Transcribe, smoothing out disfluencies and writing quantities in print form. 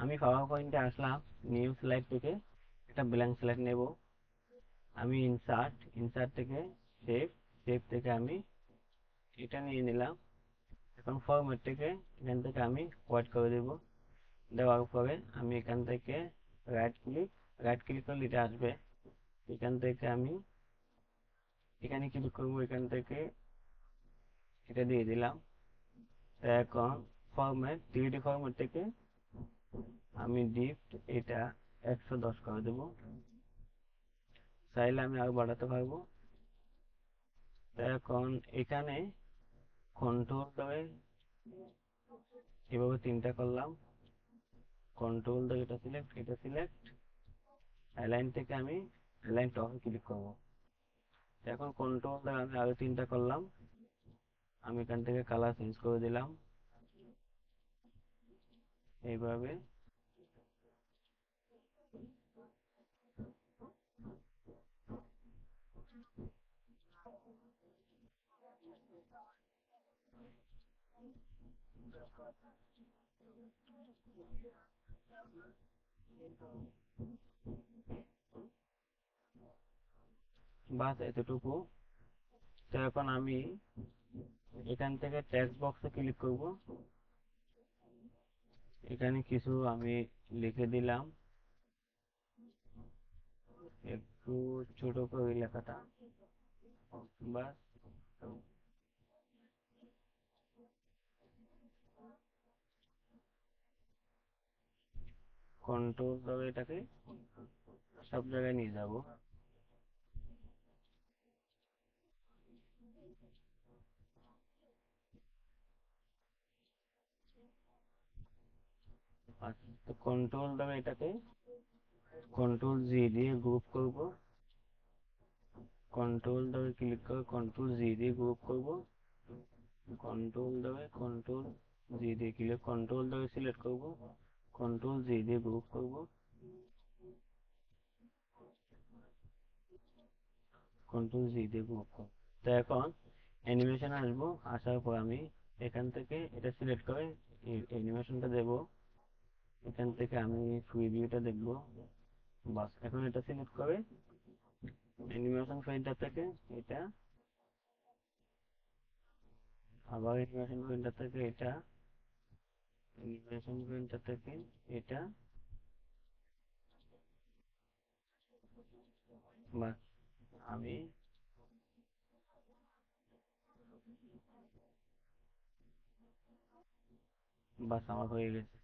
আমি পাওয়ার পয়েন্টে আসলাম, new slide থেকে একটা ব্ল্যাঙ্ক স্লাইড নেব। আমি ইনসার্ট থেকে সেভ, সেভ থেকে আমি এটা নিয়ে নিলাম। এখন ফরম্যাট থেকে এখান থেকে আমি হোয়াইট করে দেব। দেওয়ার পরে আমি এখান থেকে রাইট ক্লিক করলে এটা আসবে। এখান থেকে আমি এখানে ক্লিক করবো, এখান থেকে এটা দিয়ে দিলাম। তো এখন ফরম্যাট 3D ফরম্যাট থেকে আমি ডিপ্ট এটা 110 করে দেব। চাইলে আমি আরো বাড়াতে পারবো। তো এখন এখানে কন্ট্রোল ধরে এভাবে তিনটা করলাম। কন্ট্রোল ধরে এটা সিলেক্ট অ্যালাইন থেকে আমি অ্যালাইন টপে ক্লিক করব। এখন কন্ট্রোল ধরে আমি আরো তিনটা করলাম। আমি এখান থেকে কালার চেঞ্জ করে দিলাম এইভাবে। বাস এতটুকু। তো এখন আমি এখান থেকে টেক্সট বক্সে ক্লিক করব। এখানে কিছু আমি লিখে দিলাম, একটু ছোট করে লেখাটা। বাস কন্ট্রোল ধরে এটাকে সব জায়গায় নিয়ে যাব। তো কন্ট্রোল ধরে এটাকে কন্ট্রোল জি দিয়ে গ্রুপ করব। কন্ট্রোল ধরে ক্লিক করে কন্ট্রোল জি দিয়ে গ্রুপ করব। কন্ট্রোল জি দিয়ে ক্লিক, কন্ট্রোল ধরে সিলেক্ট করব, কন্ট্রোল জি দিয়ে গ্রুপ করব, কন্ট্রোল জি দিয়ে গ্রুপ করব। তো এখন অ্যানিমেশন আসবো। আসার পর আমি এখান থেকে এটা সিলেক্ট করে অ্যানিমেশনটা দেব। এখান থেকে আমি প্রিভিউটা দেখব। বাস এখন এটা সিলেক্ট করে অ্যানিমেশন ফিল্টার থেকে এটা, আবার অ্যানিমেশন ফিল্টার থেকে এটা, অ্যানিমেশন ফিল্টার থেকে এটা। বাস আমি বাস আমার হয়ে গেছে।